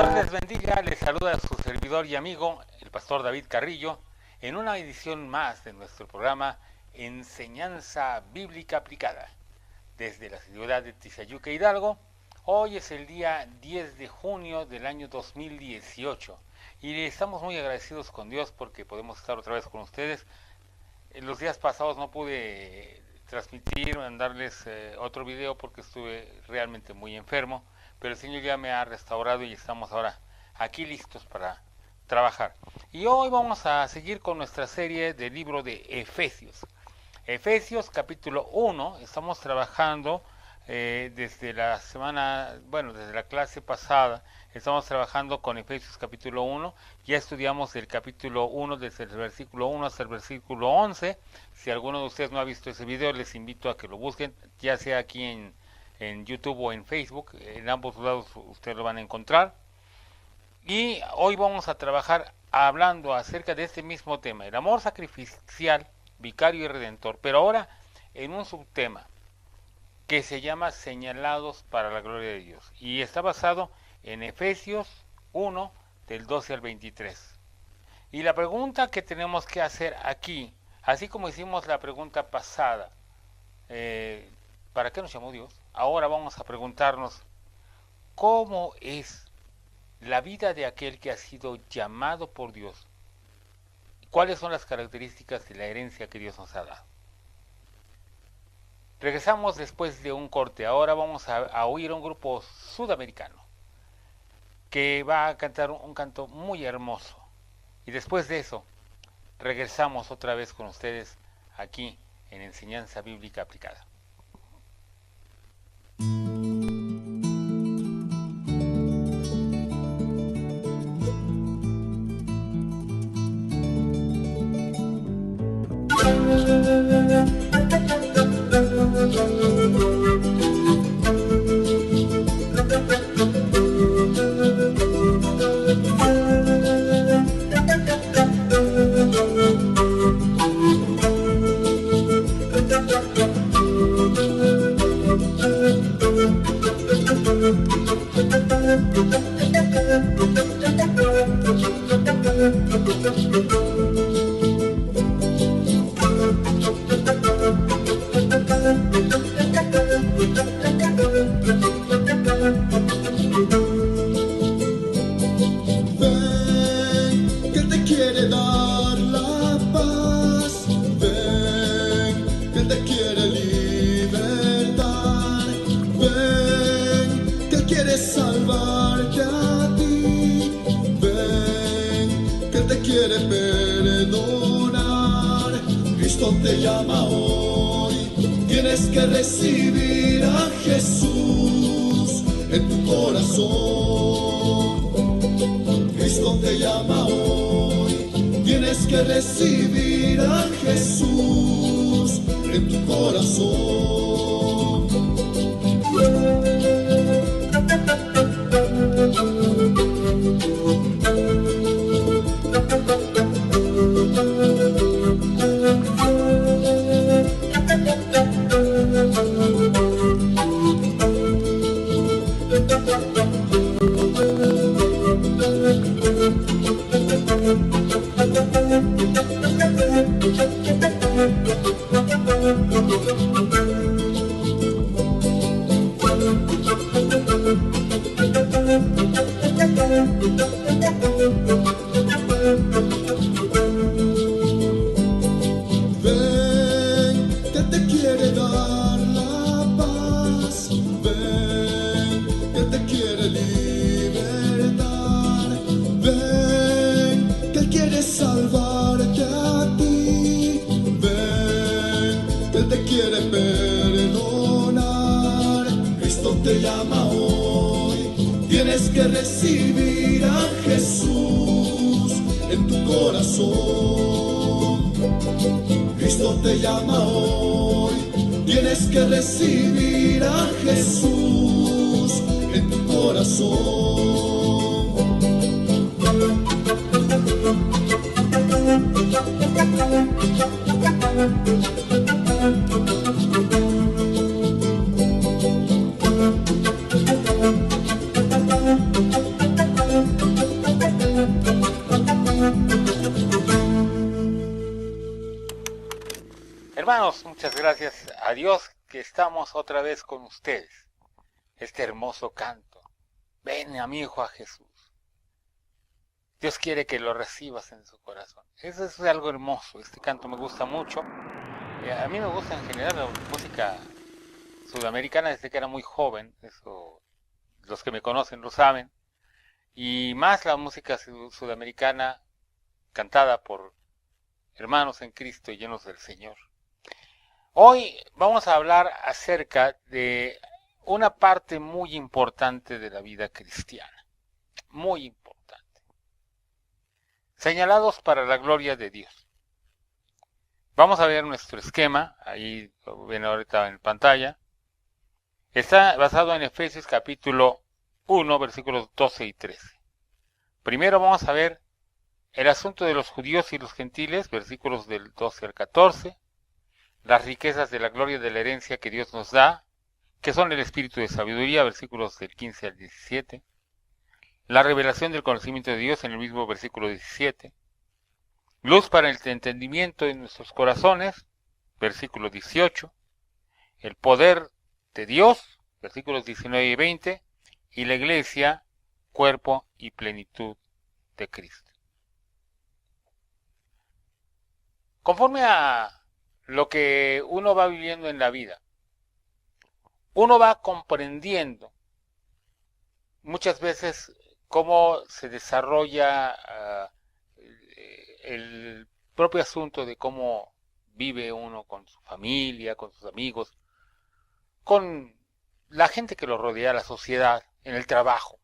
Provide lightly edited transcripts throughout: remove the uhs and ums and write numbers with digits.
Dios les bendiga, les saluda su servidor y amigo, el pastor David Carrillo, en una edición más de nuestro programa Enseñanza Bíblica Aplicada. Desde la ciudad de Tizayuca, Hidalgo, hoy es el día 10 de junio del año 2018 y estamos muy agradecidos con Dios porque podemos estar otra vez con ustedes. En los días pasados no pude transmitir, mandarles otro video porque estuve realmente muy enfermo, pero el Señor ya me ha restaurado y estamos ahora aquí listos para trabajar. Y hoy vamos a seguir con nuestra serie del libro de Efesios. Efesios capítulo 1, estamos trabajando desde la semana, desde la clase pasada, estamos trabajando con Efesios capítulo 1, ya estudiamos el capítulo 1 desde el versículo 1 hasta el versículo 11, si alguno de ustedes no ha visto ese video, les invito a que lo busquen, ya sea aquí en YouTube o en Facebook, en ambos lados ustedes lo van a encontrar. Y hoy vamos a trabajar hablando acerca de este mismo tema, el amor sacrificial, vicario y redentor, pero ahora en un subtema que se llama señalados para la gloria de Dios, y está basado en Efesios 1 del 12 al 23. Y la pregunta que tenemos que hacer aquí, así como hicimos la pregunta pasada, ¿para qué nos llamó Dios? Ahora vamos a preguntarnos, ¿cómo es la vida de aquel que ha sido llamado por Dios? ¿Cuáles son las características de la herencia que Dios nos ha dado? Regresamos después de un corte. Ahora vamos a oír un grupo sudamericano que va a cantar un canto muy hermoso. Y después de eso, regresamos otra vez con ustedes aquí en Enseñanza Bíblica Aplicada. Te llama hoy, tienes que recibir a Jesús en tu corazón. Cristo te llama hoy, tienes que recibir a Jesús en tu corazón. a Dios que estamos otra vez con ustedes. Este hermoso canto. Ven, amigo, a Jesús. Dios quiere que lo recibas en su corazón. Eso es algo hermoso. Este canto me gusta mucho. A mí me gusta en general la música sudamericana desde que era muy joven. Eso los que me conocen lo saben. Y más la música sudamericana cantada por hermanos en Cristo y llenos del Señor. Hoy vamos a hablar acerca de una parte muy importante de la vida cristiana. Muy importante. Señalados para la gloria de Dios. Vamos a ver nuestro esquema, ahí lo ven ahorita en pantalla. Está basado en Efesios capítulo 1, versículos 12 y 13. Primero vamos a ver el asunto de los judíos y los gentiles, versículos del 12 al 14. Las riquezas de la gloria de la herencia que Dios nos da, que son el espíritu de sabiduría, versículos del 15 al 17. La revelación del conocimiento de Dios en el mismo versículo 17. Luz para el entendimiento de nuestros corazones, versículo 18. El poder de Dios, versículos 19 y 20. Y la iglesia, cuerpo y plenitud de Cristo. Conforme a lo que uno va viviendo en la vida, uno va comprendiendo muchas veces cómo se desarrolla el propio asunto de cómo vive uno con su familia, con sus amigos, con la gente que lo rodea, la sociedad, en el trabajo,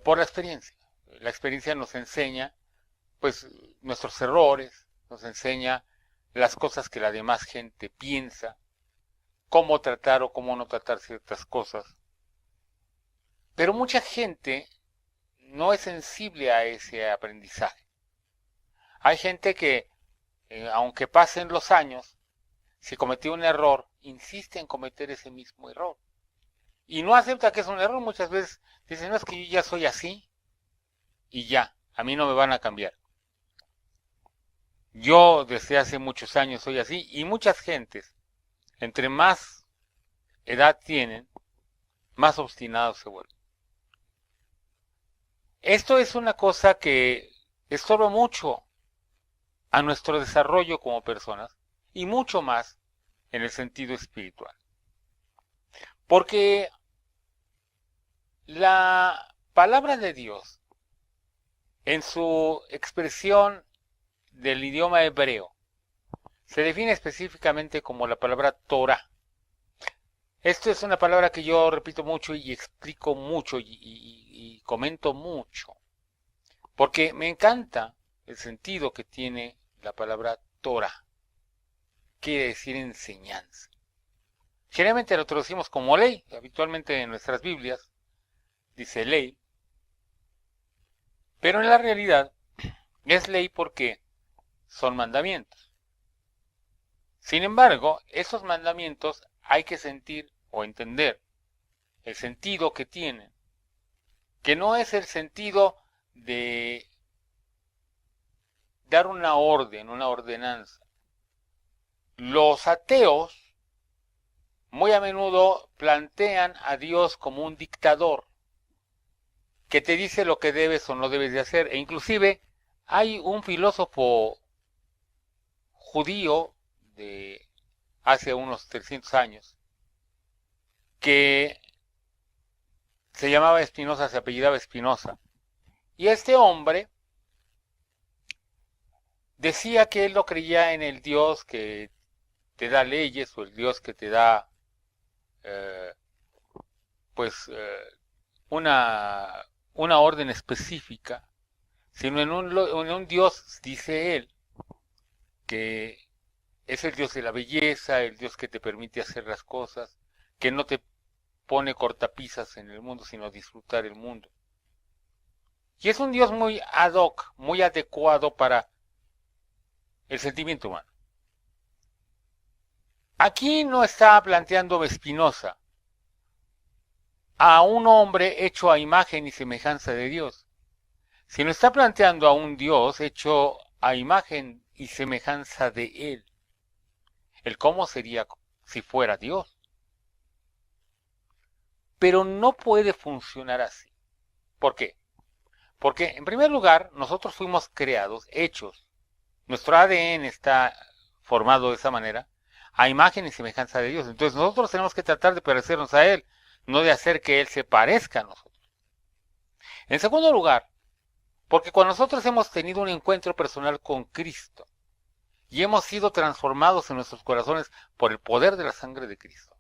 por la experiencia. La experiencia nos enseña, pues, nuestros errores, nos enseña las cosas que la demás gente piensa, cómo tratar o cómo no tratar ciertas cosas. Pero mucha gente no es sensible a ese aprendizaje. Hay gente que, aunque pasen los años, si cometió un error, insiste en cometer ese mismo error. Y no acepta que es un error. Muchas veces dicen, no, es que yo ya soy así y ya, a mí no me van a cambiar. Yo desde hace muchos años soy así y muchas gentes, entre más edad tienen, más obstinados se vuelven. Esto es una cosa que estorba mucho a nuestro desarrollo como personas y mucho más en el sentido espiritual. Porque la palabra de Dios, en su expresión del idioma hebreo, se define específicamente como la palabra Torah. Esto es una palabra que yo repito mucho y explico mucho y comento mucho, porque me encanta el sentido que tiene la palabra Torah. Quiere decir enseñanza. Generalmente lo traducimos como ley, habitualmente en nuestras Biblias dice ley, pero en la realidad es ley porque son mandamientos. Sin embargo, esos mandamientos hay que sentir o entender el sentido que tienen, que no es el sentido de dar una orden, una ordenanza. Los ateos muy a menudo plantean a Dios como un dictador que te dice lo que debes o no debes de hacer. E inclusive hay un filósofo judío de hace unos 300 años que se llamaba Spinoza, se apellidaba Spinoza. Y este hombre decía que él no creía en el Dios que te da leyes o el Dios que te da una orden específica, sino en un Dios, dice él, que es el Dios de la belleza, el Dios que te permite hacer las cosas, que no te pone cortapisas en el mundo, sino disfrutar el mundo. Y es un Dios muy ad hoc, muy adecuado para el sentimiento humano. Aquí no está planteando Spinoza a un hombre hecho a imagen y semejanza de Dios, sino está planteando a un Dios hecho a imagen y semejanza de Él. el cómo sería si fuera Dios. Pero no puede funcionar así. ¿Por qué? Porque, en primer lugar, nosotros fuimos creados, hechos. Nuestro ADN está formado de esa manera, a imagen y semejanza de Dios. Entonces nosotros tenemos que tratar de parecernos a Él, no de hacer que Él se parezca a nosotros. En segundo lugar, porque cuando nosotros hemos tenido un encuentro personal con Cristo y hemos sido transformados en nuestros corazones por el poder de la sangre de Cristo,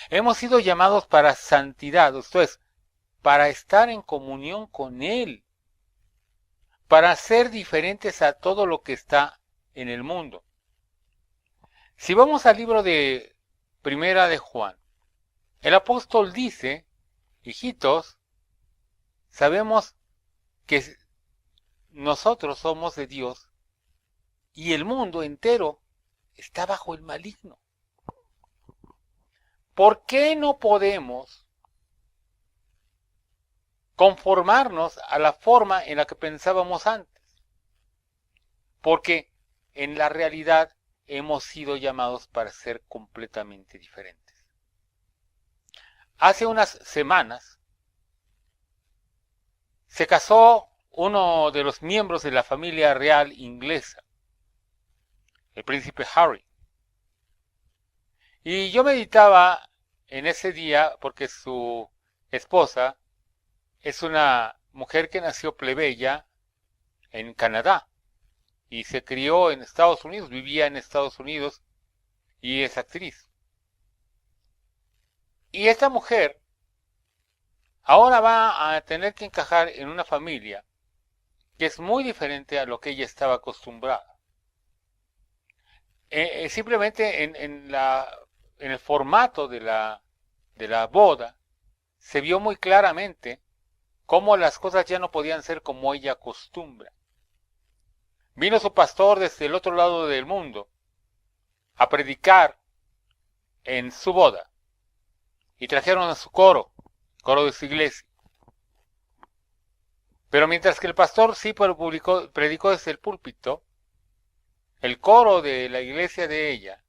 hemos sido llamados para santidad, esto es, para estar en comunión con Él, para ser diferentes a todo lo que está en el mundo. Si vamos al libro de Primera de Juan, el apóstol dice, hijitos, sabemos que nosotros somos de Dios y el mundo entero está bajo el maligno. ¿Por qué no podemos conformarnos a la forma en la que pensábamos antes? Porque en la realidad hemos sido llamados para ser completamente diferentes. Hace unas semanas se casó uno de los miembros de la familia real inglesa, el príncipe Harry. Y yo meditaba en ese día porque su esposa es una mujer que nació plebeya en Canadá y se crió en Estados Unidos, vivía en Estados Unidos y es actriz. Y esta mujer ahora va a tener que encajar en una familia que es muy diferente a lo que ella estaba acostumbrada. Simplemente en el formato de la boda se vio muy claramente cómo las cosas ya no podían ser como ella acostumbra. Vino su pastor desde el otro lado del mundo a predicar en su boda y trajeron a su coro de su iglesia. Pero mientras que el pastor sí predicó desde el púlpito, el coro de la iglesia de ella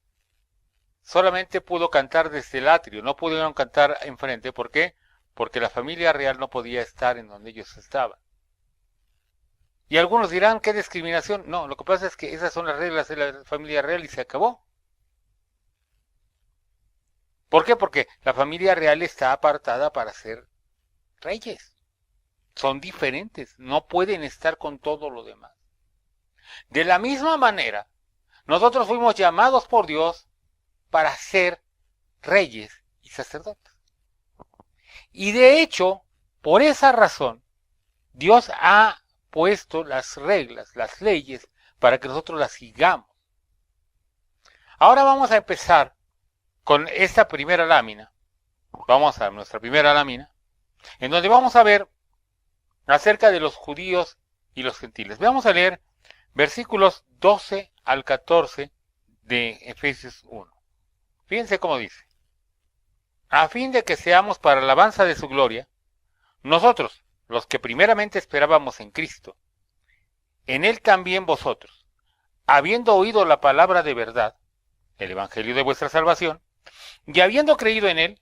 solamente pudo cantar desde el atrio, no pudieron cantar enfrente. ¿Por qué? Porque la familia real no podía estar en donde ellos estaban. Y algunos dirán, ¿qué discriminación? No, lo que pasa es que esas son las reglas de la familia real y se acabó. ¿Por qué? Porque la familia real está apartada para ser reyes. Son diferentes, no pueden estar con todo lo demás. De la misma manera, nosotros fuimos llamados por Dios para ser reyes y sacerdotes. Y de hecho, por esa razón, Dios ha puesto las reglas, las leyes, para que nosotros las sigamos. Ahora vamos a empezar con esta primera lámina. Vamos a nuestra primera lámina, en donde vamos a ver acerca de los judíos y los gentiles. Vamos a leer versículos 12 al 14 de Efesios 1. Fíjense cómo dice: a fin de que seamos para alabanza de su gloria, nosotros, los que primeramente esperábamos en Cristo, en Él también vosotros, habiendo oído la palabra de verdad, el evangelio de vuestra salvación, y habiendo creído en Él,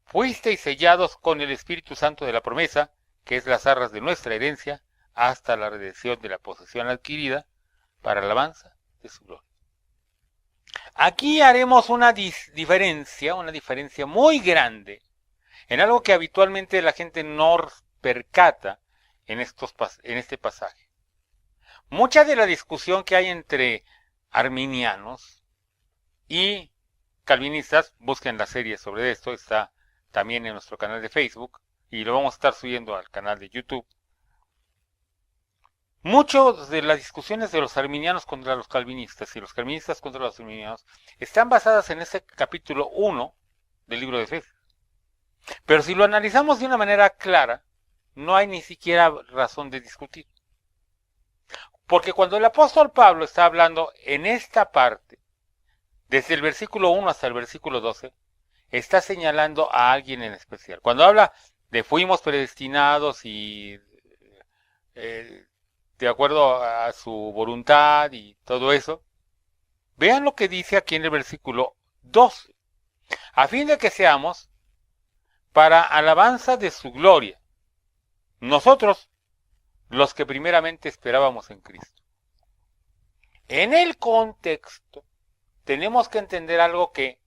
fuisteis sellados con el Espíritu Santo de la promesa, que es las arras de nuestra herencia, hasta la redención de la posesión adquirida, para alabanza de su gloria. Aquí haremos una diferencia muy grande en algo que habitualmente la gente no percata en este pasaje. Mucha de la discusión que hay entre arminianos y calvinistas, busquen la serie sobre esto, está también en nuestro canal de Facebook y lo vamos a estar subiendo al canal de YouTube. Muchas de las discusiones de los arminianos contra los calvinistas y los calvinistas contra los arminianos están basadas en este capítulo 1 del libro de Efesios. Pero si lo analizamos de una manera clara, no hay ni siquiera razón de discutir. Porque cuando el apóstol Pablo está hablando en esta parte, desde el versículo 1 hasta el versículo 12, está señalando a alguien en especial. Cuando habla de fuimos predestinados y de acuerdo a su voluntad y todo eso, Vean lo que dice aquí en el versículo 12. A fin de que seamos para alabanza de su gloria, nosotros los que primeramente esperábamos en Cristo. En el contexto tenemos que entender algo que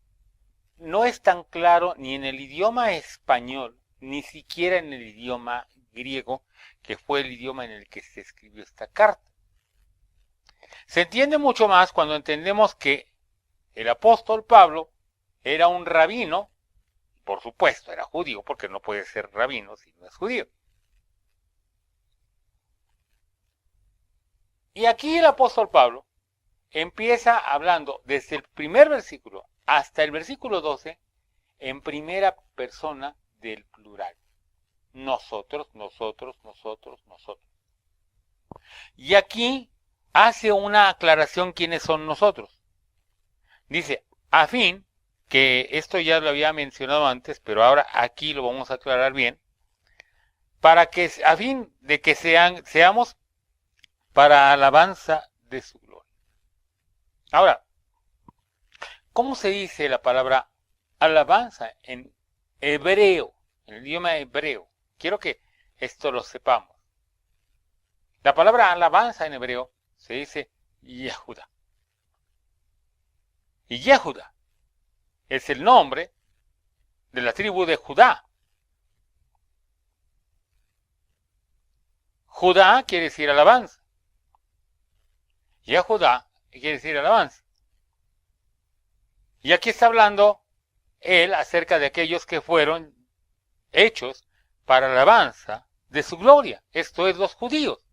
no es tan claro ni en el idioma español, ni siquiera en el idioma griego, que fue el idioma en el que se escribió esta carta. Se entiende mucho más cuando entendemos que el apóstol Pablo era un rabino, por supuesto era judío, porque no puede ser rabino si no es judío. Y aquí el apóstol Pablo empieza hablando desde el primer versículo hasta el versículo 12 en primera persona del plural. Nosotros, nosotros, nosotros, nosotros. Y aquí hace una aclaración quiénes son nosotros. Dice, a fin, que esto ya lo había mencionado antes, pero ahora aquí lo vamos a aclarar bien, para que, a fin de que seamos para alabanza de su gloria. Ahora, ¿cómo se dice la palabra alabanza en hebreo, en el idioma hebreo? Quiero que esto lo sepamos. La palabra alabanza en hebreo se dice Yehuda. Y Yehuda es el nombre de la tribu de Judá. Judá quiere decir alabanza. Yehuda quiere decir alabanza. Y aquí está hablando él acerca de aquellos que fueron hechos para alabanza de su gloria. Esto es, los judíos.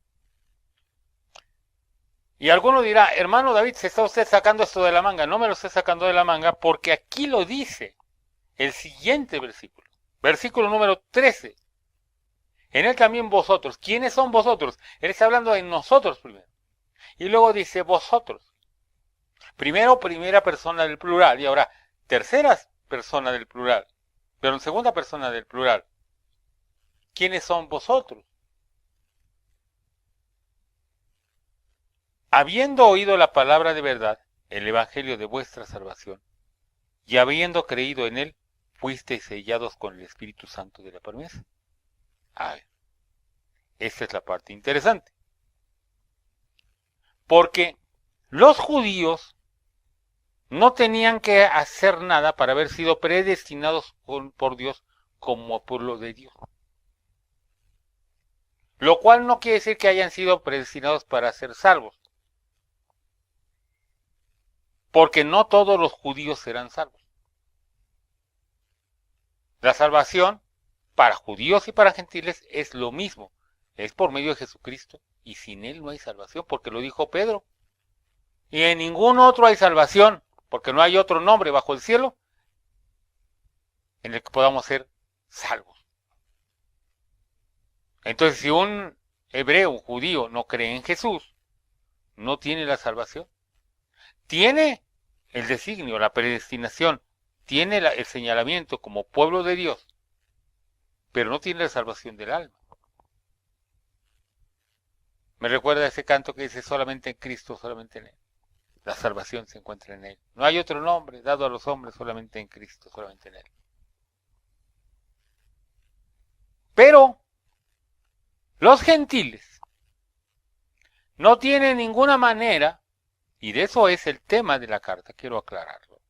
Y alguno dirá, hermano David, ¿se está usted sacando esto de la manga? No me lo estoy sacando de la manga porque aquí lo dice el siguiente versículo. Versículo número 13. En él también vosotros. ¿Quiénes son vosotros? Él está hablando de nosotros primero. Y luego dice vosotros. Primero, primera persona del plural. Y ahora, tercera persona del plural. Pero en segunda persona del plural. ¿Quiénes son vosotros? Habiendo oído la palabra de verdad, el evangelio de vuestra salvación, y habiendo creído en él, fuisteis sellados con el Espíritu Santo de la promesa. A ver, esta es la parte interesante. Porque los judíos no tenían que hacer nada para haber sido predestinados por Dios como pueblo de Dios. Lo cual no quiere decir que hayan sido predestinados para ser salvos. Porque no todos los judíos serán salvos. La salvación para judíos y para gentiles es lo mismo. Es por medio de Jesucristo. Y sin él no hay salvación, porque lo dijo Pedro. Y en ningún otro hay salvación, porque no hay otro nombre bajo el cielo en el que podamos ser salvos. Entonces, si un hebreo, un judío, no cree en Jesús, no tiene la salvación. Tiene el designio, la predestinación, tiene el señalamiento como pueblo de Dios, pero no tiene la salvación del alma. Me recuerda ese canto que dice solamente en Cristo, solamente en él. La salvación se encuentra en él. No hay otro nombre dado a los hombres, solamente en Cristo, solamente en él. Pero los gentiles no tienen ninguna manera, y de eso es el tema de la carta, quiero aclararlo,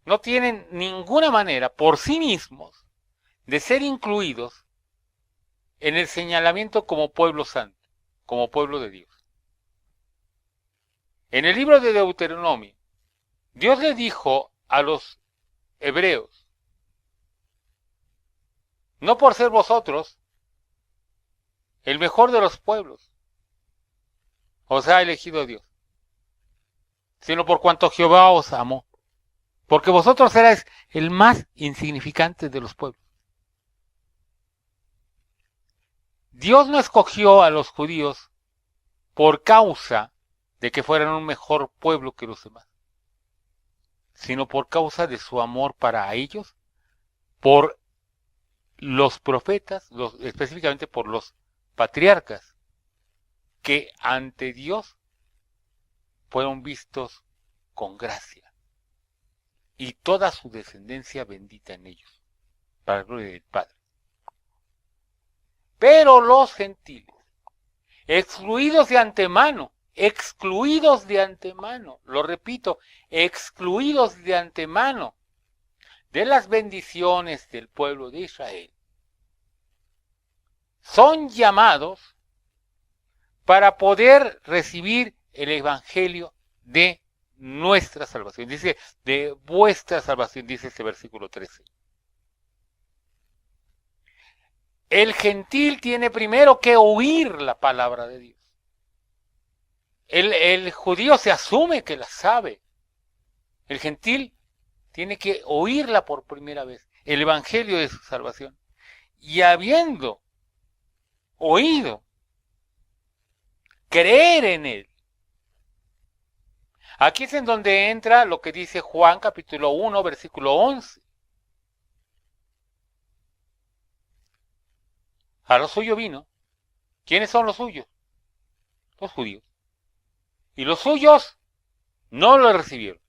no tienen ninguna manera por sí mismos de ser incluidos en el señalamiento como pueblo santo, como pueblo de Dios. En el libro de Deuteronomio, Dios le dijo a los hebreos, no por ser vosotros el mejor de los pueblos os ha elegido Dios, sino por cuanto Jehová os amó, porque vosotros erais el más insignificante de los pueblos. Dios no escogió a los judíos por causa de que fueran un mejor pueblo que los demás, sino por causa de su amor para ellos, por los profetas, específicamente por los patriarcas, que ante Dios fueron vistos con gracia, y toda su descendencia bendita en ellos, para la gloria del Padre. Pero los gentiles, excluidos de antemano, lo repito, excluidos de antemano de las bendiciones del pueblo de Israel, son llamados para poder recibir el evangelio de nuestra salvación. Dice, de vuestra salvación, dice este versículo 13. El gentil tiene primero que oír la palabra de Dios. El judío se asume que la sabe. El gentil tiene que oírla por primera vez, el evangelio de su salvación. Y habiendo oído, creer en él. Aquí es en donde entra lo que dice Juan capítulo 1, versículo 11. A lo suyo vino. ¿Quiénes son los suyos? Los judíos. Y los suyos no lo recibieron.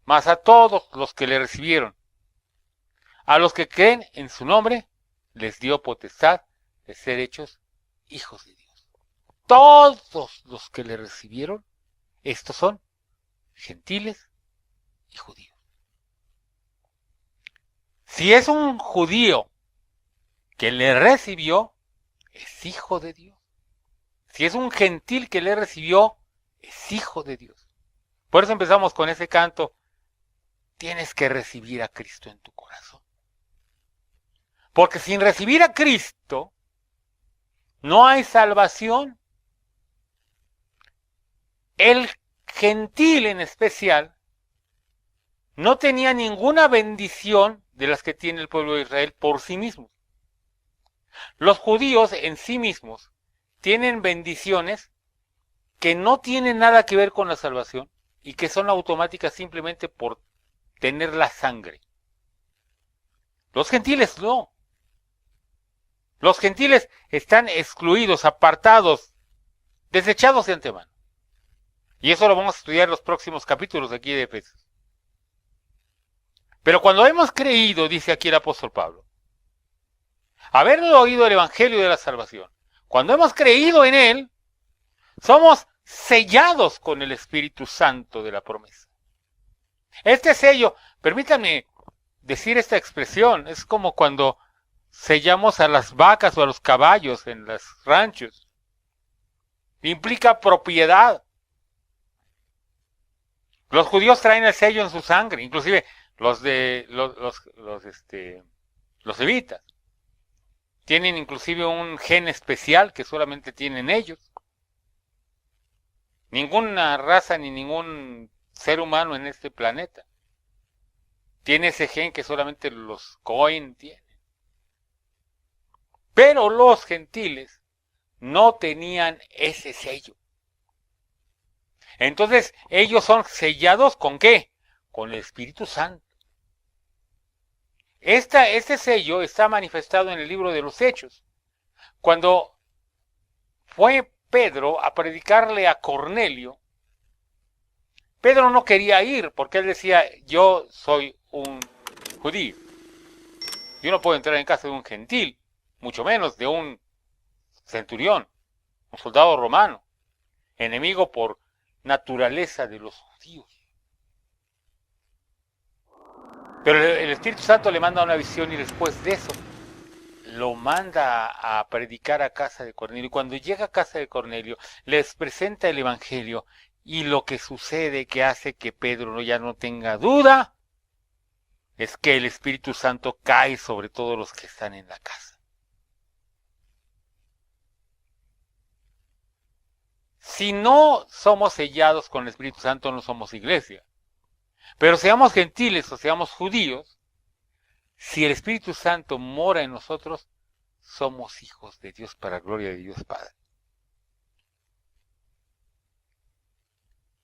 Mas a todos los que le recibieron, a los que creen en su nombre, les dio potestad de ser hechos hijos de Dios. Todos los que le recibieron, estos son gentiles y judíos. Si es un judío que le recibió, es hijo de Dios. Si es un gentil que le recibió, es hijo de Dios. Por eso empezamos con ese canto. Tienes que recibir a Cristo en tu corazón. Porque sin recibir a Cristo, no hay salvación. El gentil en especial no tenía ninguna bendición de las que tiene el pueblo de Israel por sí mismo. Los judíos en sí mismos tienen bendiciones que no tienen nada que ver con la salvación y que son automáticas simplemente por tener la sangre. Los gentiles no. Los gentiles están excluidos, apartados, desechados de antemano. Y eso lo vamos a estudiar en los próximos capítulos de aquí de Efesios. Pero cuando hemos creído, dice aquí el apóstol Pablo, haberlo oído el evangelio de la salvación, cuando hemos creído en él, somos sellados con el Espíritu Santo de la promesa. Este sello, permítanme decir esta expresión, es como cuando sellamos a las vacas o a los caballos en los ranchos. Implica propiedad. Los judíos traen el sello en su sangre, inclusive los levitas. Tienen inclusive un gen especial que solamente tienen ellos. Ninguna raza ni ningún ser humano en este planeta tiene ese gen que solamente los Cohen tienen. Pero los gentiles no tenían ese sello. Entonces ellos son sellados ¿con qué? Con el Espíritu Santo. Este sello está manifestado en el libro de los Hechos. Cuando fue Pedro a predicarle a Cornelio, Pedro no quería ir porque él decía, yo soy un judío. Yo no puedo entrar en casa de un gentil, mucho menos de un centurión, un soldado romano, enemigo por naturaleza de los judíos. Pero el Espíritu Santo le manda una visión y después de eso lo manda a predicar a casa de Cornelio. Y cuando llega a casa de Cornelio, les presenta el evangelio y lo que sucede que hace que Pedro ya no tenga duda es que el Espíritu Santo cae sobre todos los que están en la casa. Si no somos sellados con el Espíritu Santo, no somos iglesia. Pero seamos gentiles o seamos judíos, si el Espíritu Santo mora en nosotros, somos hijos de Dios para la gloria de Dios Padre.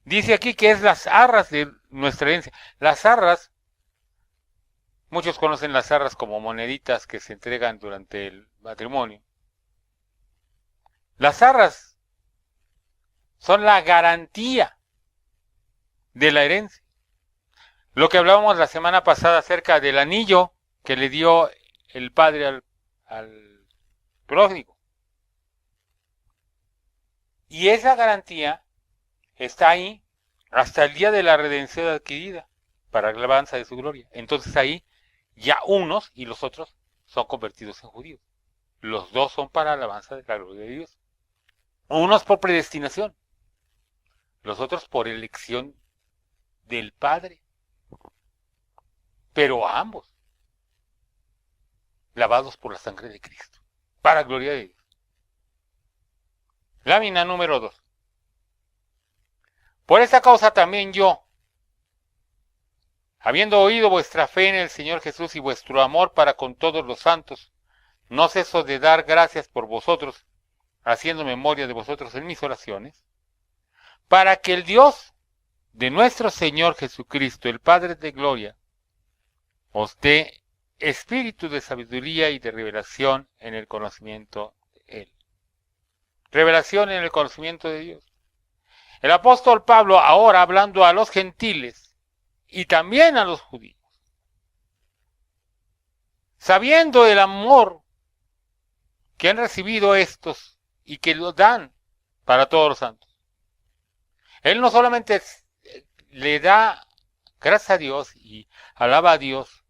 Dice aquí que es las arras de nuestra herencia. Las arras, muchos conocen las arras como moneditas que se entregan durante el matrimonio. Las arras son la garantía de la herencia. Lo que hablábamos la semana pasada acerca del anillo que le dio el padre al pródigo. Y esa garantía está ahí hasta el día de la redención adquirida para la alabanza de su gloria. Entonces ahí ya unos y los otros son convertidos en judíos. Los dos son para alabanza de la gloria de Dios. Unos por predestinación, los otros por elección del Padre. Pero ambos lavados por la sangre de Cristo, para gloria de Dios. Lámina número 2. Por esta causa también yo, habiendo oído vuestra fe en el Señor Jesús y vuestro amor para con todos los santos, no ceso de dar gracias por vosotros, haciendo memoria de vosotros en mis oraciones, para que el Dios de nuestro Señor Jesucristo, el Padre de gloria, os dé espíritu de sabiduría y de revelación en el conocimiento de Él. Revelación en el conocimiento de Dios. El apóstol Pablo ahora hablando a los gentiles y también a los judíos, sabiendo el amor que han recibido estos y que lo dan para todos los santos. Él no solamente le da gracias a Dios y alaba a Dios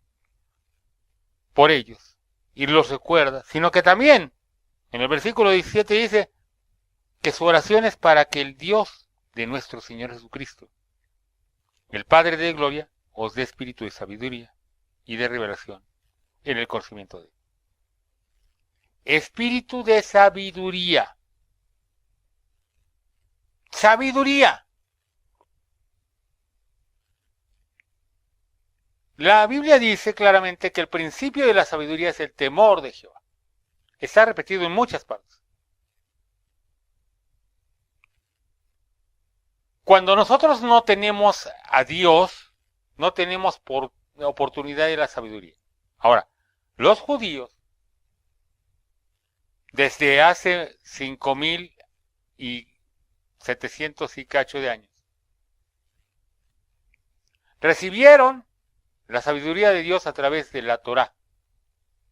por ellos y los recuerda, sino que también en el versículo 17 dice que su oración es para que el Dios de nuestro Señor Jesucristo, el Padre de gloria, os dé espíritu de sabiduría y de revelación en el conocimiento de Él. Espíritu de sabiduría. Sabiduría. La Biblia dice claramente que el principio de la sabiduría es el temor de Jehová. Está repetido en muchas partes. Cuando nosotros no tenemos a Dios, no tenemos oportunidad de la sabiduría. Ahora, los judíos, desde hace 5,700 y cacho de años, recibieron la sabiduría de Dios a través de la Torá,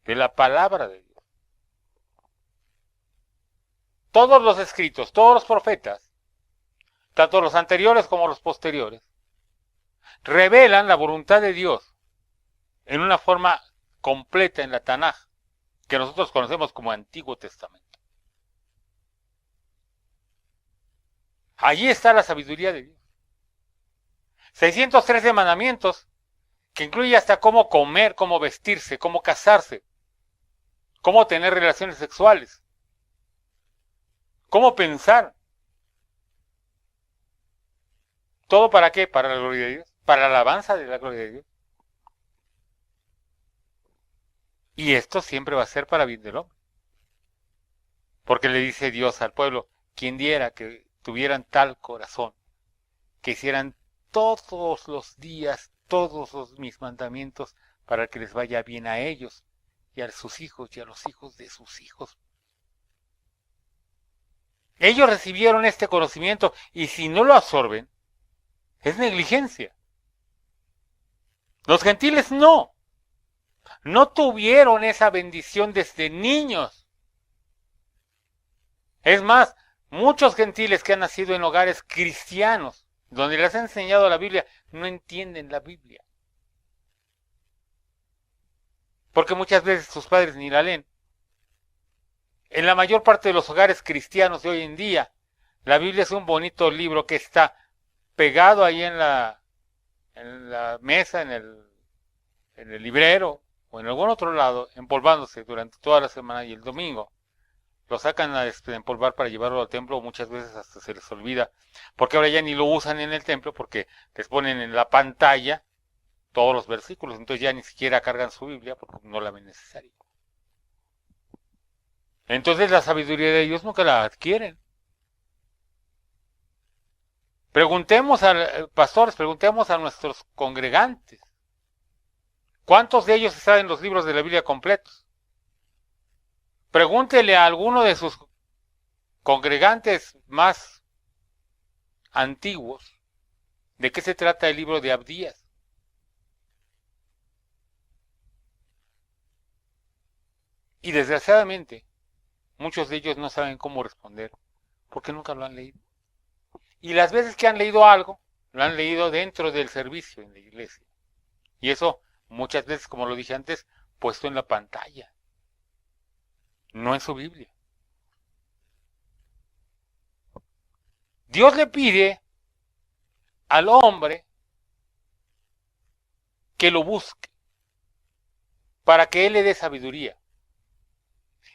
de la palabra de Dios. Todos los escritos, todos los profetas, tanto los anteriores como los posteriores, revelan la voluntad de Dios en una forma completa en la Tanaj, que nosotros conocemos como Antiguo Testamento. Allí está la sabiduría de Dios. 613 mandamientos, que incluye hasta cómo comer, cómo vestirse, cómo casarse, cómo tener relaciones sexuales, cómo pensar. ¿Todo para qué? Para la gloria de Dios, para la alabanza de la gloria de Dios. Y esto siempre va a ser para bien del hombre. Porque le dice Dios al pueblo, quien diera que tuvieran tal corazón, que hicieran todos los días, todos mis mandamientos, para que les vaya bien a ellos, y a sus hijos, y a los hijos de sus hijos. Ellos recibieron este conocimiento, y si no lo absorben, es negligencia. Los gentiles no tuvieron esa bendición desde niños. Es más, muchos gentiles que han nacido en hogares cristianos, donde les han enseñado la Biblia, no entienden la Biblia. Porque muchas veces sus padres ni la leen. En la mayor parte de los hogares cristianos de hoy en día, la Biblia es un bonito libro que está pegado ahí en la mesa, en el librero o en algún otro lado, empolvándose durante toda la semana, y el domingo lo sacan a empolvar para llevarlo al templo, o muchas veces hasta se les olvida, porque ahora ya ni lo usan en el templo, porque les ponen en la pantalla todos los versículos, entonces ya ni siquiera cargan su Biblia porque no la ven necesaria. Entonces la sabiduría de Dios nunca la adquieren. Preguntemos pastores, preguntemos a nuestros congregantes, ¿cuántos de ellos saben los libros de la Biblia completos? Pregúntele a alguno de sus congregantes más antiguos ¿De qué se trata el libro de Abdías? Y desgraciadamente, muchos de ellos no saben cómo responder porque nunca lo han leído. Y las veces que han leído algo, lo han leído dentro del servicio en la iglesia. Y eso muchas veces, como lo dije antes, puesto en la pantalla, no en su Biblia. Dios le pide al hombre que lo busque para que él le dé sabiduría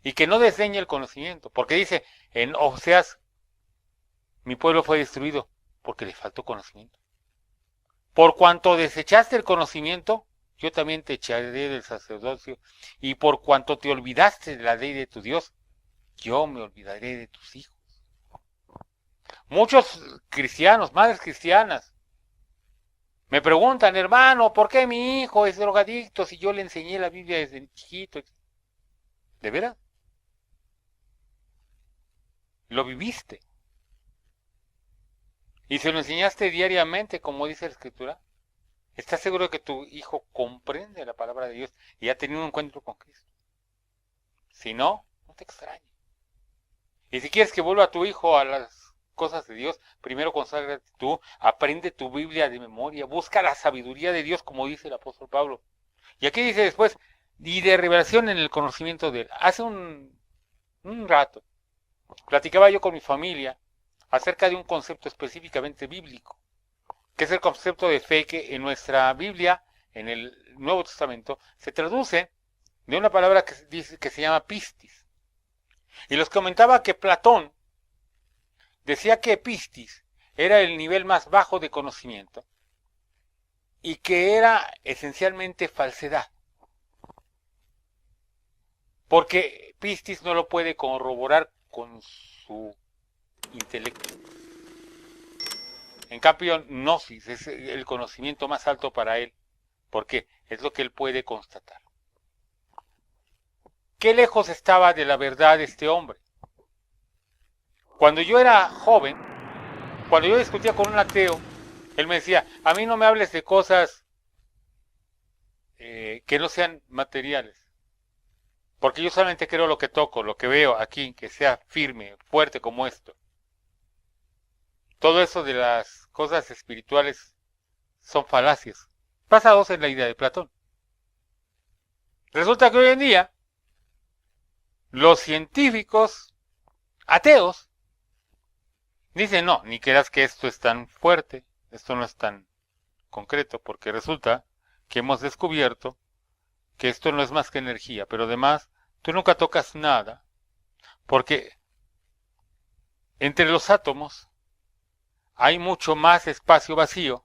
y que no desdeñe el conocimiento, porque dice en Oseas, mi pueblo fue destruido porque le faltó conocimiento. Por cuanto desechaste el conocimiento, yo también te echaré del sacerdocio, y por cuanto te olvidaste de la ley de tu Dios, yo me olvidaré de tus hijos. Muchos cristianos, madres cristianas, me preguntan, hermano, ¿por qué mi hijo es drogadicto si yo le enseñé la Biblia desde chiquito? ¿De veras? ¿Lo viviste? ¿Y se lo enseñaste diariamente, como dice la Escritura? ¿Estás seguro de que tu hijo comprende la palabra de Dios y ha tenido un encuentro con Cristo? Si no, no te extrañes. Y si quieres que vuelva tu hijo a las cosas de Dios, primero conságrate tú, aprende tu Biblia de memoria, busca la sabiduría de Dios, como dice el apóstol Pablo. Y aquí dice después, y de revelación en el conocimiento de él. Hace un rato, platicaba yo con mi familia acerca de un concepto específicamente bíblico, que es el concepto de fe, que en nuestra Biblia, en el Nuevo Testamento, se traduce de una palabra que se llama pistis. Y les comentaba que Platón decía que pistis era el nivel más bajo de conocimiento y que era esencialmente falsedad. Porque pistis no lo puede corroborar con su intelecto. En cambio, gnosis es el conocimiento más alto para él, porque es lo que él puede constatar. ¿Qué lejos estaba de la verdad este hombre? Cuando yo era joven, cuando yo discutía con un ateo, él me decía, a mí no me hables de cosas que no sean materiales, porque yo solamente creo lo que toco, lo que veo aquí, que sea firme, fuerte como esto. Todo eso de las cosas espirituales son falacias, basados en la idea de Platón. Resulta que hoy en día, los científicos ateos dicen, no, ni creas que esto es tan fuerte, esto no es tan concreto, porque resulta que hemos descubierto que esto no es más que energía, pero además tú nunca tocas nada, porque entre los átomos hay mucho más espacio vacío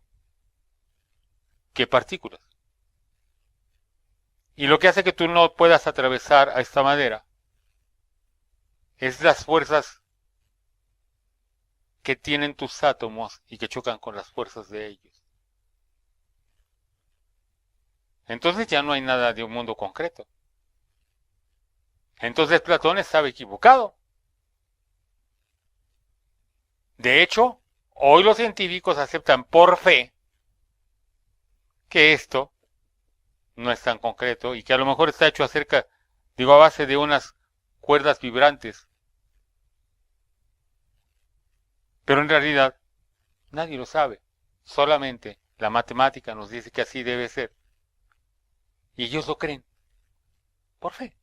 que partículas. Y lo que hace que tú no puedas atravesar a esta madera es las fuerzas que tienen tus átomos y que chocan con las fuerzas de ellos. Entonces ya no hay nada de un mundo concreto. Entonces Platón estaba equivocado. De hecho, hoy los científicos aceptan por fe que esto no es tan concreto y que a lo mejor está hecho a base de unas cuerdas vibrantes. Pero en realidad nadie lo sabe. Solamente la matemática nos dice que así debe ser. Y ellos lo creen. Por fe.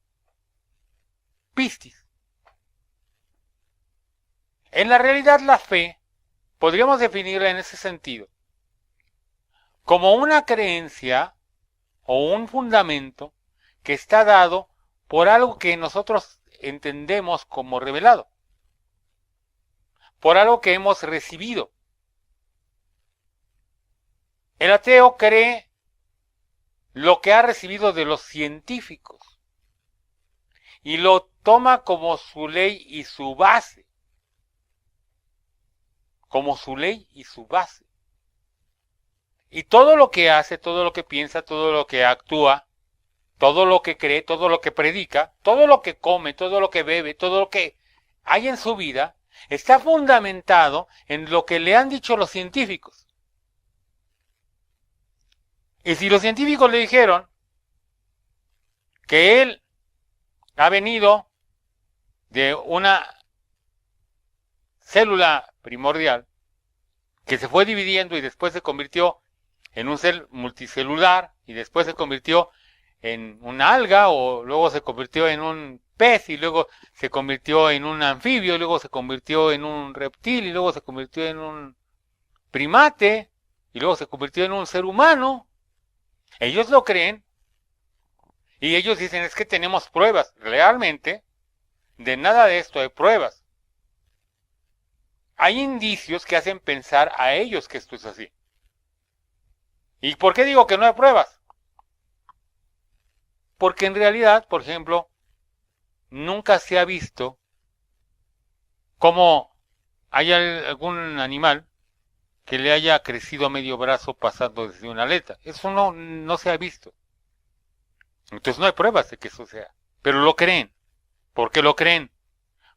Pistis. En la realidad la fe podríamos definirla en ese sentido como una creencia o un fundamento que está dado por algo que nosotros entendemos como revelado, por algo que hemos recibido. El ateo cree lo que ha recibido de los científicos y lo toma como su ley y su base. Como su ley y su base. Y todo lo que hace, todo lo que piensa, todo lo que actúa, todo lo que cree, todo lo que predica, todo lo que come, todo lo que bebe, todo lo que hay en su vida, está fundamentado en lo que le han dicho los científicos. Y si los científicos le dijeron que él ha venido de una célula primordial que se fue dividiendo y después se convirtió en un ser multicelular y después se convirtió en una alga o luego se convirtió en un pez y luego se convirtió en un anfibio, y luego se convirtió en un reptil y luego se convirtió en un primate y luego se convirtió en un ser humano. Ellos lo creen y ellos dicen es que tenemos pruebas. Realmente de nada de esto hay pruebas. Hay indicios que hacen pensar a ellos que esto es así. ¿Y por qué digo que no hay pruebas? Porque en realidad, por ejemplo, nunca se ha visto cómo hay algún animal que le haya crecido medio brazo pasando desde una aleta. Eso no se ha visto. Entonces no hay pruebas de que eso sea. Pero lo creen. ¿Por qué lo creen?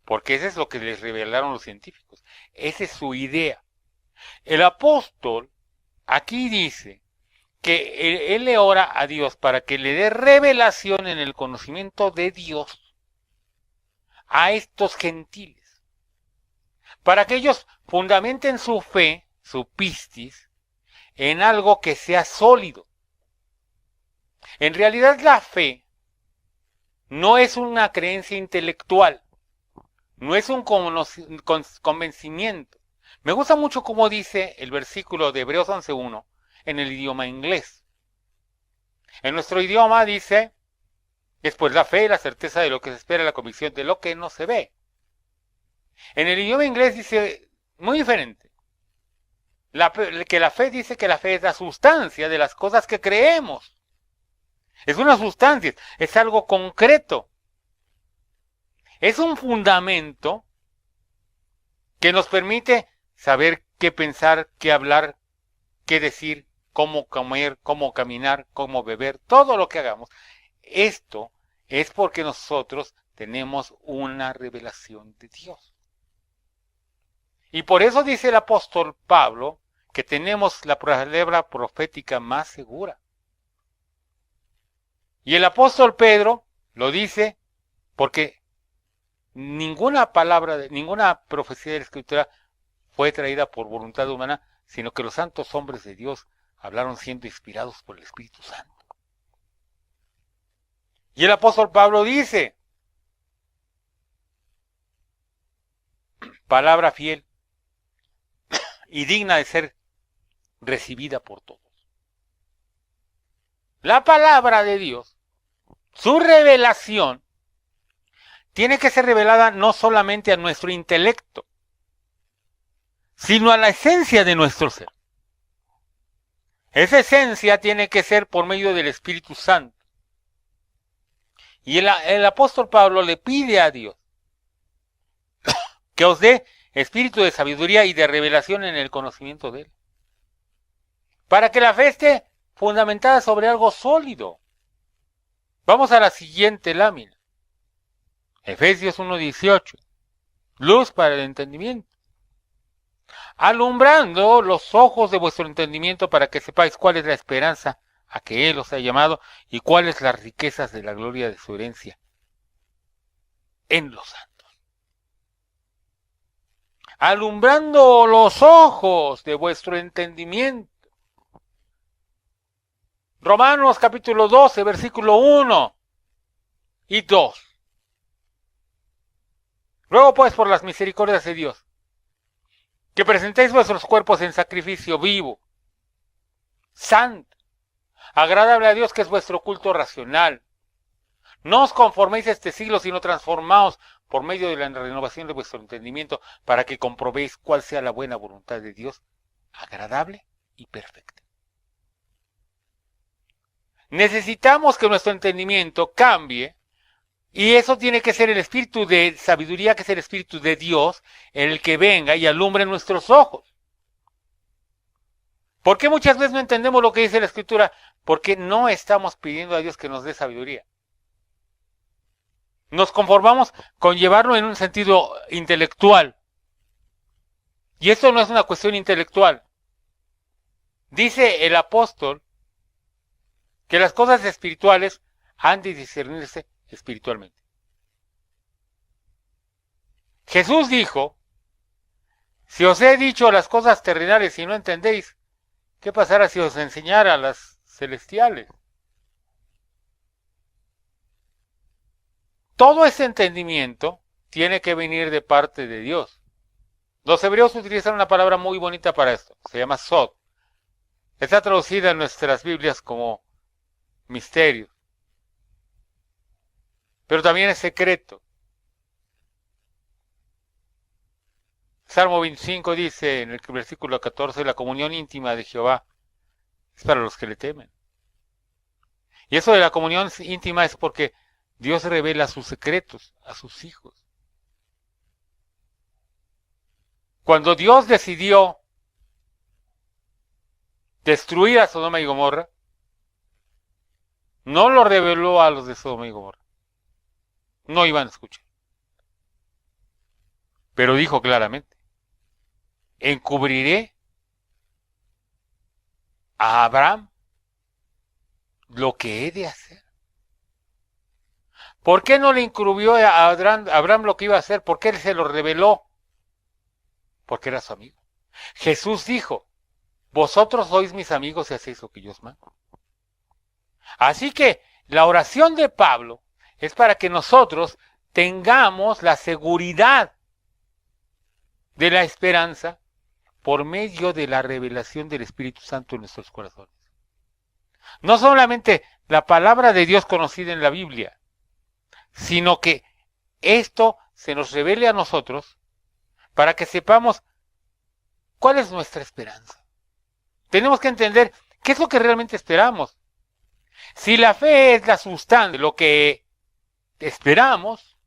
Porque eso es lo que les revelaron los científicos. Esa es su idea. El apóstol aquí dice que él le ora a Dios para que le dé revelación en el conocimiento de Dios a estos gentiles, para que ellos fundamenten su fe, su pistis, en algo que sea sólido. En realidad la fe no es una creencia intelectual, no es un convencimiento. Me gusta mucho cómo dice el versículo de Hebreos 11:1 en el idioma inglés. En nuestro idioma dice, es pues la fe, la certeza de lo que se espera, la convicción de lo que no se ve. En el idioma inglés dice muy diferente. Que la fe dice que la fe es la sustancia de las cosas que creemos. Es una sustancia, es algo concreto. Es un fundamento que nos permite saber qué pensar, qué hablar, qué decir, cómo comer, cómo caminar, cómo beber, todo lo que hagamos. Esto es porque nosotros tenemos una revelación de Dios. Y por eso dice el apóstol Pablo que tenemos la palabra profética más segura. Y el apóstol Pedro lo dice porque ninguna palabra, ninguna profecía de la Escritura fue traída por voluntad humana, sino que los santos hombres de Dios hablaron siendo inspirados por el Espíritu Santo. Y el apóstol Pablo dice, palabra fiel y digna de ser recibida por todos. La palabra de Dios, su revelación, tiene que ser revelada no solamente a nuestro intelecto, sino a la esencia de nuestro ser. Esa esencia tiene que ser por medio del Espíritu Santo. Y el apóstol Pablo le pide a Dios que os dé espíritu de sabiduría y de revelación en el conocimiento de Él, para que la fe esté fundamentada sobre algo sólido. Vamos a la siguiente lámina. Efesios 1:18. Luz para el entendimiento. Alumbrando los ojos de vuestro entendimiento para que sepáis cuál es la esperanza a que Él os ha llamado y cuáles las riquezas de la gloria de su herencia en los santos. Alumbrando los ojos de vuestro entendimiento. Romanos capítulo 12, versículo 1 y 2. Ruego pues por las misericordias de Dios, que presentéis vuestros cuerpos en sacrificio vivo, santo, agradable a Dios, que es vuestro culto racional. No os conforméis a este siglo, sino transformaos por medio de la renovación de vuestro entendimiento, para que comprobéis cuál sea la buena voluntad de Dios, agradable y perfecta. Necesitamos que nuestro entendimiento cambie, y eso tiene que ser el espíritu de sabiduría, que es el espíritu de Dios, el que venga y alumbre nuestros ojos. ¿Por qué muchas veces no entendemos lo que dice la Escritura? Porque no estamos pidiendo a Dios que nos dé sabiduría. Nos conformamos con llevarlo en un sentido intelectual. Y esto no es una cuestión intelectual. Dice el apóstol que las cosas espirituales han de discernirse espiritualmente. Jesús dijo, si os he dicho las cosas terrenales y no entendéis, ¿qué pasará si os enseñara las celestiales? Todo ese entendimiento tiene que venir de parte de Dios. Los hebreos utilizan una palabra muy bonita para esto, se llama sod. Está traducida en nuestras Biblias como misterio, pero también es secreto. Salmo 25 dice en el versículo 14, la comunión íntima de Jehová es para los que le temen. Y eso de la comunión íntima es porque Dios revela sus secretos a sus hijos. Cuando Dios decidió destruir a Sodoma y Gomorra, no lo reveló a los de Sodoma y Gomorra. No iban a escuchar. Pero dijo claramente, encubriré a Abraham lo que he de hacer. ¿Por qué no le encubrió a Abraham lo que iba a hacer? ¿Por qué él se lo reveló? Porque era su amigo. Jesús dijo, vosotros sois mis amigos y hacéis lo que yo os mando. Así que la oración de Pablo es para que nosotros tengamos la seguridad de la esperanza por medio de la revelación del Espíritu Santo en nuestros corazones. No solamente la palabra de Dios conocida en la Biblia, sino que esto se nos revele a nosotros para que sepamos cuál es nuestra esperanza. Tenemos que entender qué es lo que realmente esperamos. Si la fe es la sustancia de lo que esperamos,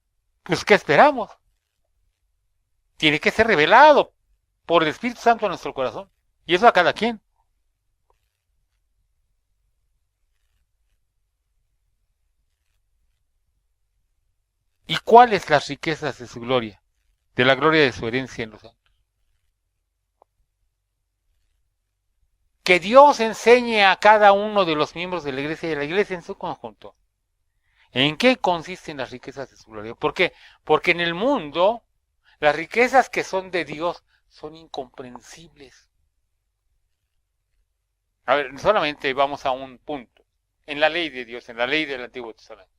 pues ¿qué esperamos? Tiene que ser revelado por el Espíritu Santo en nuestro corazón. Y eso a cada quien. ¿Y cuáles las riquezas de su gloria? De la gloria de su herencia en los santos. Que Dios enseñe a cada uno de los miembros de la iglesia y a la iglesia en su conjunto. ¿En qué consisten las riquezas de su gloria? ¿Por qué? Porque en el mundo las riquezas que son de Dios son incomprensibles. A ver, solamente vamos a un punto. En la ley de Dios, en la ley del Antiguo Testamento.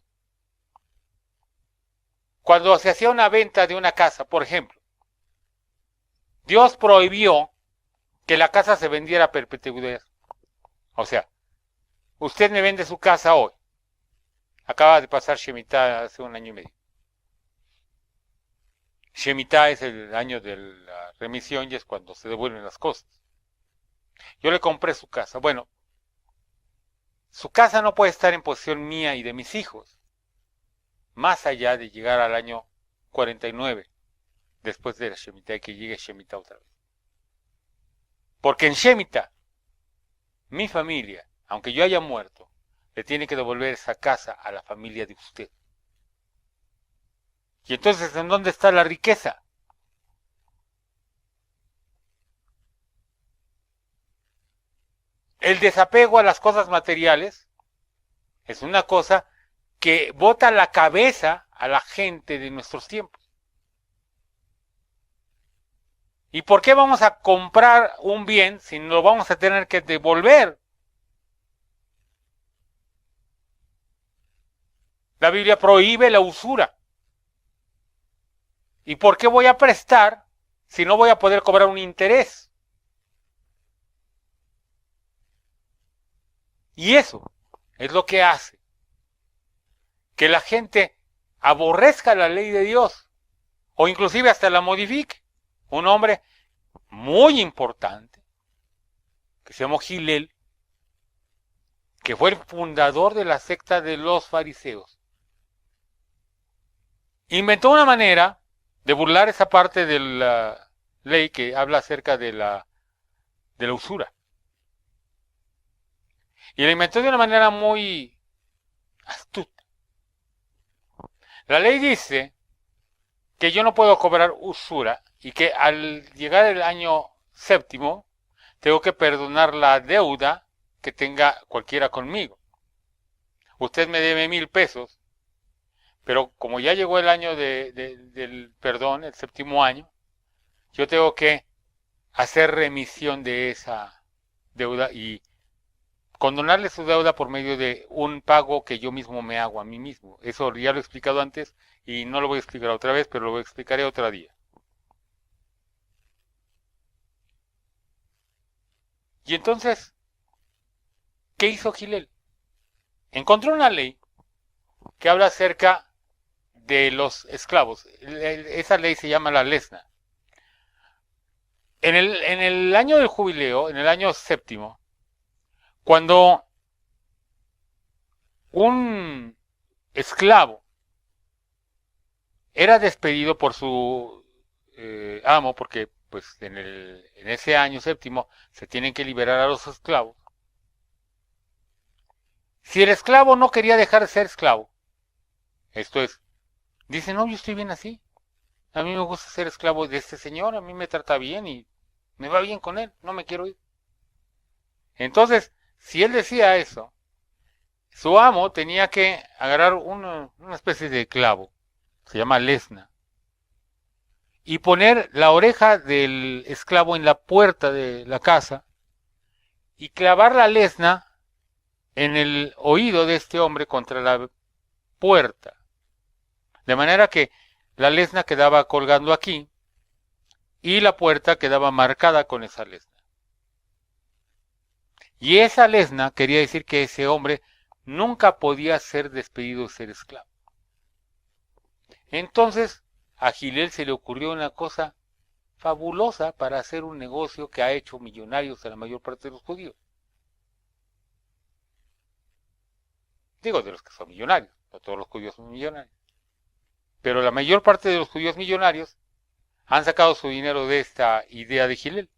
Cuando se hacía una venta de una casa, por ejemplo, Dios prohibió que la casa se vendiera a perpetuidad. O sea, usted me vende su casa hoy. Acaba de pasar Shemitah hace un año y medio. Shemitah es el año de la remisión y es cuando se devuelven las cosas. Yo le compré su casa. Bueno, su casa no puede estar en posesión mía y de mis hijos, más allá de llegar al año 49, después de la Shemitah, y que llegue Shemitah otra vez. Porque en Shemitah, mi familia, aunque yo haya muerto, le tiene que devolver esa casa a la familia de usted. Y entonces, ¿en dónde está la riqueza? El desapego a las cosas materiales es una cosa que bota la cabeza a la gente de nuestros tiempos. ¿Y por qué vamos a comprar un bien si no lo vamos a tener que devolver? La Biblia prohíbe la usura. ¿Y por qué voy a prestar si no voy a poder cobrar un interés? Y eso es lo que hace que la gente aborrezca la ley de Dios o inclusive hasta la modifique. Un hombre muy importante que se llamó Gilel, que fue el fundador de la secta de los fariseos, inventó una manera de burlar esa parte de la ley que habla acerca de la usura. Y la inventó de una manera muy astuta. La ley dice que yo no puedo cobrar usura y que al llegar el año séptimo tengo que perdonar la deuda que tenga cualquiera conmigo. usted me debe 1,000 pesos, pero como ya llegó el año del perdón, el 7º año, yo tengo que hacer remisión de esa deuda y condonarle su deuda por medio de un pago que yo mismo me hago a mí mismo. Eso ya lo he explicado antes y no lo voy a explicar otra vez, pero lo explicaré otro día. Y entonces, ¿qué hizo Gilel? Encontró una ley que habla acerca de los esclavos. Esa ley se llama la lesna. En el año del jubileo, en el año 7º, cuando un esclavo era despedido por su amo, porque pues en ese año 7º se tienen que liberar a los esclavos. Si el esclavo no quería dejar de ser esclavo, esto es, dice, no, yo estoy bien así. A mí me gusta ser esclavo de este señor, a mí me trata bien y me va bien con él, no me quiero ir. Entonces, si él decía eso, su amo tenía que agarrar una especie de clavo, se llama lesna, y poner la oreja del esclavo en la puerta de la casa y clavar la lesna en el oído de este hombre contra la puerta. De manera que la lesna quedaba colgando aquí y la puerta quedaba marcada con esa lesna. Y esa lesna quería decir que ese hombre nunca podía ser despedido de ser esclavo. Entonces a Gilel se le ocurrió una cosa fabulosa para hacer un negocio que ha hecho millonarios a la mayor parte de los judíos. Digo, de los que son millonarios, no todos los judíos son millonarios. Pero la mayor parte de los judíos millonarios han sacado su dinero de esta idea de Gilel.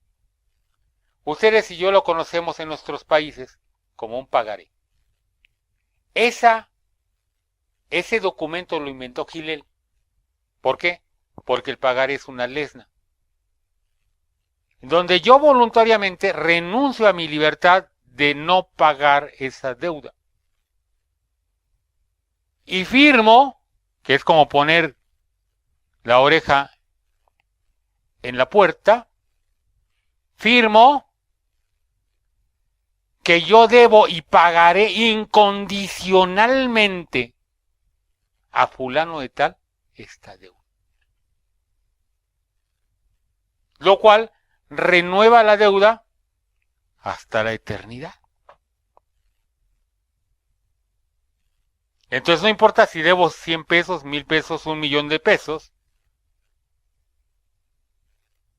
Ustedes y yo lo conocemos en nuestros países como un pagaré. Ese documento lo inventó Gilel. ¿Por qué? Porque el pagaré es una lesna, donde yo voluntariamente renuncio a mi libertad de no pagar esa deuda. Y firmo, que es como poner la oreja en la puerta, firmo que yo debo y pagaré incondicionalmente a fulano de tal esta deuda. Lo cual renueva la deuda hasta la eternidad. Entonces no importa si debo 100 pesos, 1,000 pesos, 1,000,000 de pesos.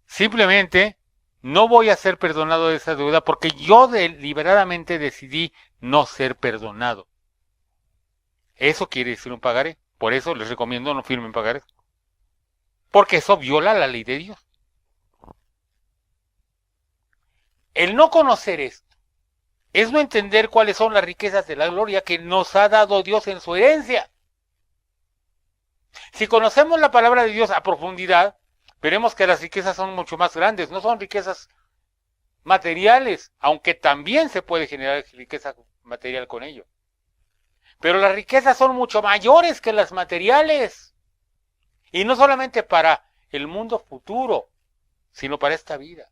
Simplemente no voy a ser perdonado de esa deuda porque yo deliberadamente decidí no ser perdonado. Eso quiere decir un pagaré. Por eso les recomiendo no firmen pagarés. Porque eso viola la ley de Dios. El no conocer esto es no entender cuáles son las riquezas de la gloria que nos ha dado Dios en su herencia. Si conocemos la palabra de Dios a profundidad, veremos que las riquezas son mucho más grandes, no son riquezas materiales, aunque también se puede generar riqueza material con ello. Pero las riquezas son mucho mayores que las materiales. Y no solamente para el mundo futuro, sino para esta vida.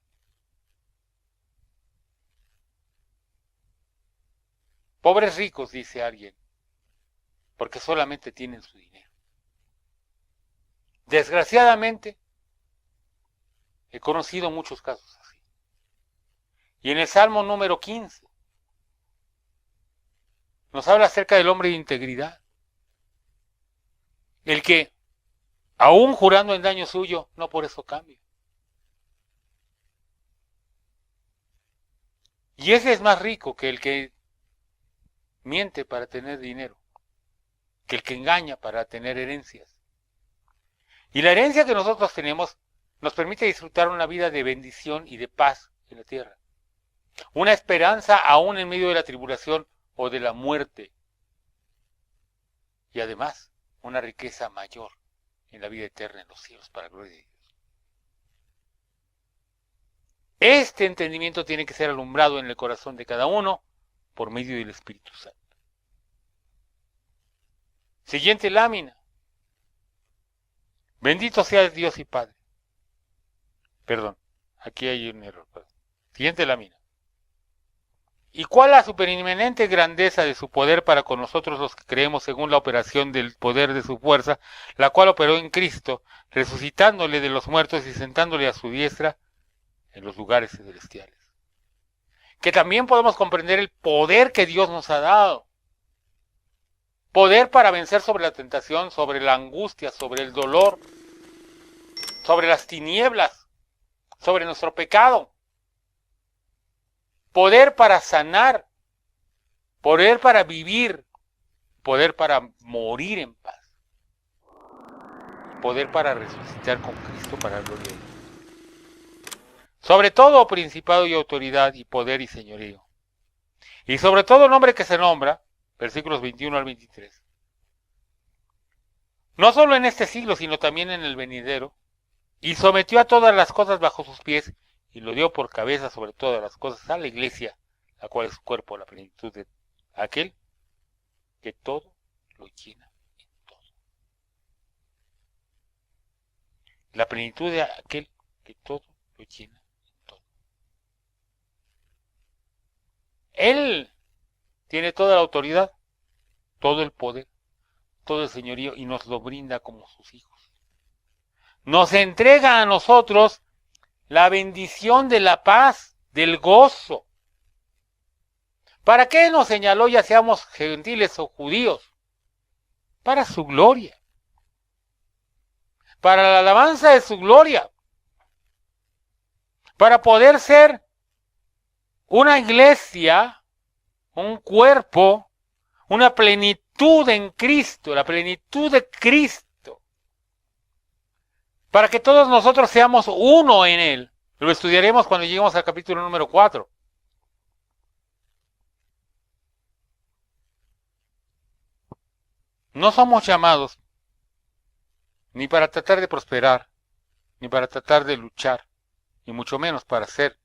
Pobres ricos, dice alguien, porque solamente tienen su dinero. Desgraciadamente, he conocido muchos casos así. Y en el Salmo número 15, nos habla acerca del hombre de integridad. El que, aún jurando en daño suyo, no por eso cambia. Y ese es más rico que el que miente para tener dinero, que el que engaña para tener herencias. Y la herencia que nosotros tenemos nos permite disfrutar una vida de bendición y de paz en la tierra. Una esperanza aún en medio de la tribulación o de la muerte. Y además, una riqueza mayor en la vida eterna en los cielos para la gloria de Dios. Este entendimiento tiene que ser alumbrado en el corazón de cada uno por medio del Espíritu Santo. Siguiente lámina. Bendito sea Dios y Padre. Perdón, aquí hay un error. Siguiente lámina. ¿Y cuál la superinminente grandeza de su poder para con nosotros los que creemos según la operación del poder de su fuerza, la cual operó en Cristo, resucitándole de los muertos y sentándole a su diestra en los lugares celestiales? Que también podemos comprender el poder que Dios nos ha dado. Poder para vencer sobre la tentación, sobre la angustia, sobre el dolor, sobre las tinieblas, sobre nuestro pecado. Poder para sanar, poder para vivir, poder para morir en paz, poder para resucitar con Cristo para la gloria de Dios. Sobre todo principado y autoridad y poder y señorío. Y sobre todo nombre que se nombra, versículos 21 al 23. No solo en este siglo, sino también en el venidero, y sometió a todas las cosas bajo sus pies, y lo dio por cabeza sobre todas las cosas a la iglesia, la cual es su cuerpo, la plenitud de aquel que todo lo llena en todo. La plenitud de aquel que todo lo llena en todo. Él tiene toda la autoridad, todo el poder, todo el señorío, y nos lo brinda como sus hijos. Nos entrega a nosotros la bendición de la paz, del gozo. ¿Para qué nos señaló, ya seamos gentiles o judíos? Para su gloria. Para la alabanza de su gloria. Para poder ser una iglesia, un cuerpo, una plenitud en Cristo, la plenitud de Cristo. Para que todos nosotros seamos uno en Él. Lo estudiaremos cuando lleguemos al capítulo número 4. No somos llamados ni para tratar de prosperar, ni para tratar de luchar, ni mucho menos para hacer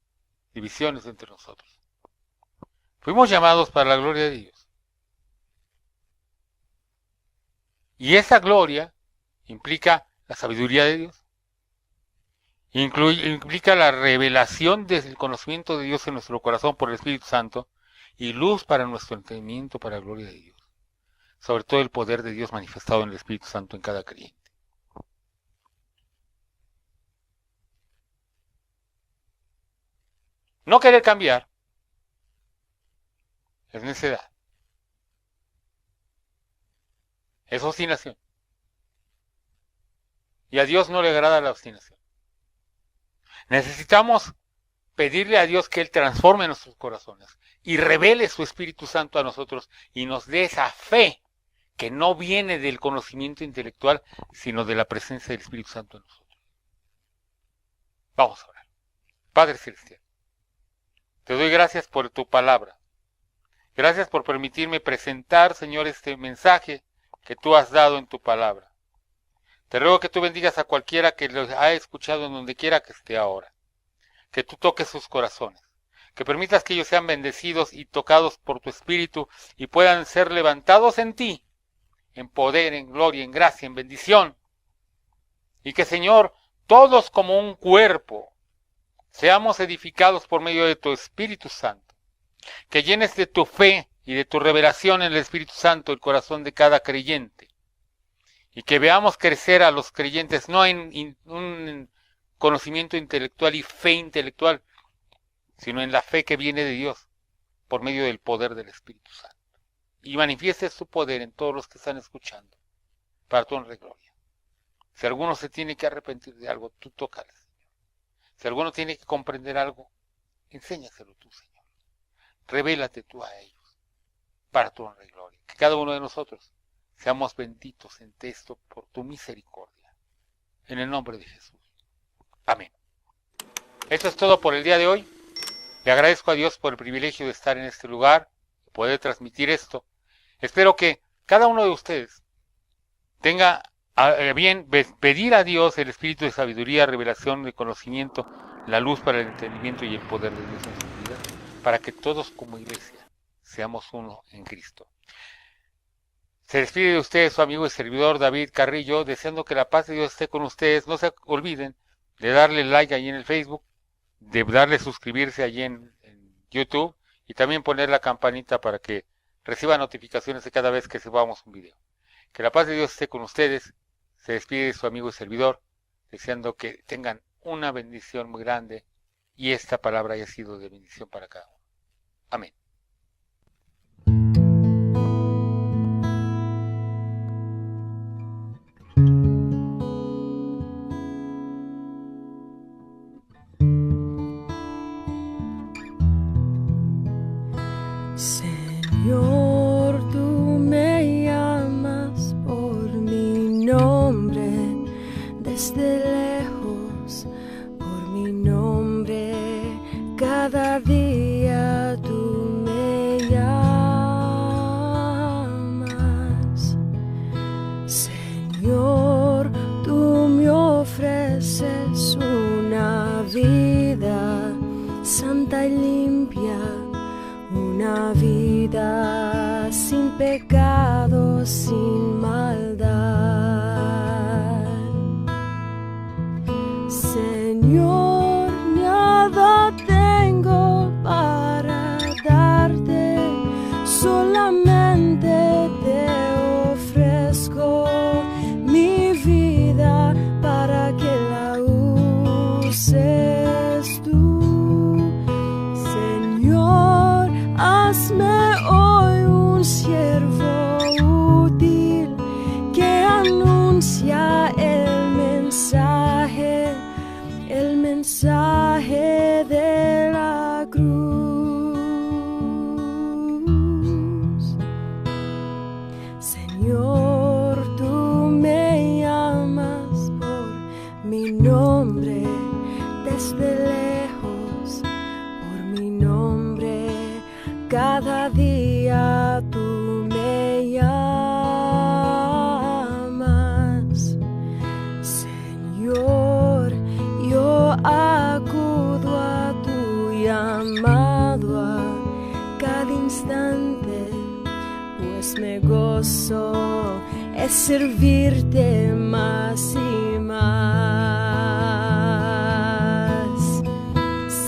divisiones entre nosotros. Fuimos llamados para la gloria de Dios. Y esa gloria implica la sabiduría de Dios. Implica la revelación del conocimiento de Dios en nuestro corazón por el Espíritu Santo y luz para nuestro entendimiento para la gloria de Dios. Sobre todo el poder de Dios manifestado en el Espíritu Santo en cada creyente. No querer cambiar es necedad. Es obstinación. Y a Dios no le agrada la obstinación. Necesitamos pedirle a Dios que Él transforme nuestros corazones y revele su Espíritu Santo a nosotros y nos dé esa fe que no viene del conocimiento intelectual, sino de la presencia del Espíritu Santo en nosotros. Vamos a orar. Padre Celestial, te doy gracias por tu palabra. Gracias por permitirme presentar, Señor, este mensaje que tú has dado en tu palabra. Te ruego que tú bendigas a cualquiera que lo haya escuchado en donde quiera que esté ahora. Que tú toques sus corazones. Que permitas que ellos sean bendecidos y tocados por tu Espíritu y puedan ser levantados en ti, en poder, en gloria, en gracia, en bendición. Y que, Señor, todos como un cuerpo, seamos edificados por medio de tu Espíritu Santo. Que llenes de tu fe y de tu revelación en el Espíritu Santo el corazón de cada creyente. Y que veamos crecer a los creyentes no en un conocimiento intelectual y fe intelectual, sino en la fe que viene de Dios por medio del poder del Espíritu Santo. Y manifieste su poder en todos los que están escuchando, para tu honra y gloria. Si alguno se tiene que arrepentir de algo, tú tócale, Señor. Si alguno tiene que comprender algo, enséñaselo tú, Señor. Revélate tú a ellos, para tu honra y gloria. Que cada uno de nosotros seamos benditos en esto por tu misericordia. En el nombre de Jesús. Amén. Esto es todo por el día de hoy. Le agradezco a Dios por el privilegio de estar en este lugar, de poder transmitir esto. Espero que cada uno de ustedes tenga bien pedir a Dios el espíritu de sabiduría, revelación, de conocimiento, la luz para el entendimiento y el poder de Dios en su vida, para que todos como iglesia seamos uno en Cristo. Se despide de ustedes su amigo y servidor David Carrillo, deseando que la paz de Dios esté con ustedes. No se olviden de darle like allí en el Facebook, de darle suscribirse allí en YouTube y también poner la campanita para que reciba notificaciones de cada vez que subamos un video. Que la paz de Dios esté con ustedes. Se despide su amigo y servidor, deseando que tengan una bendición muy grande y esta palabra haya sido de bendición para cada uno. Amén. Señor, tú me llamas por mi nombre desde lejos, por mi nombre cada día tú me llamas. Señor, tú me ofreces una vida santa y limpia, una vida sin pecado, sin maldad. Señor, nada tengo para darte, solamente te ofrezco mi vida para que la uses tú. Señor, hazme hoy un siervo útil que anuncia el mensaje de la cruz. Señor, tú me llamas por mi nombre desde lejos, por mi nombre cada día tú me llamas. Señor, yo acudo a tu llamado a cada instante, pues me gozo es servirte más y más.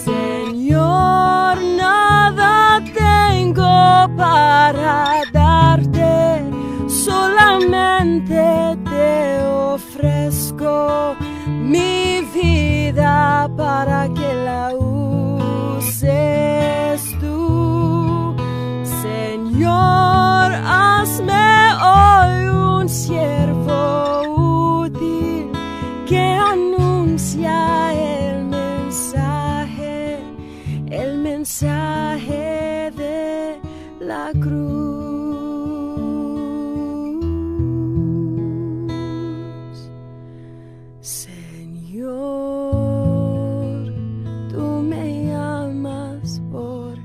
Señor, nada tengo para darte, solamente te ofrezco mi vida para que la uses tú. Señor, hazme hoy un siervo útil que anuncia el mensaje de la cruz. Señor, tú me llamas por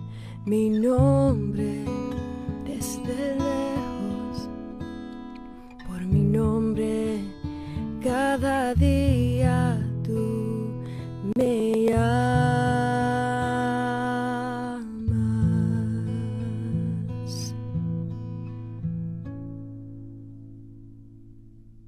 mi nombre desde lejos, por mi nombre cada día tú me llamas.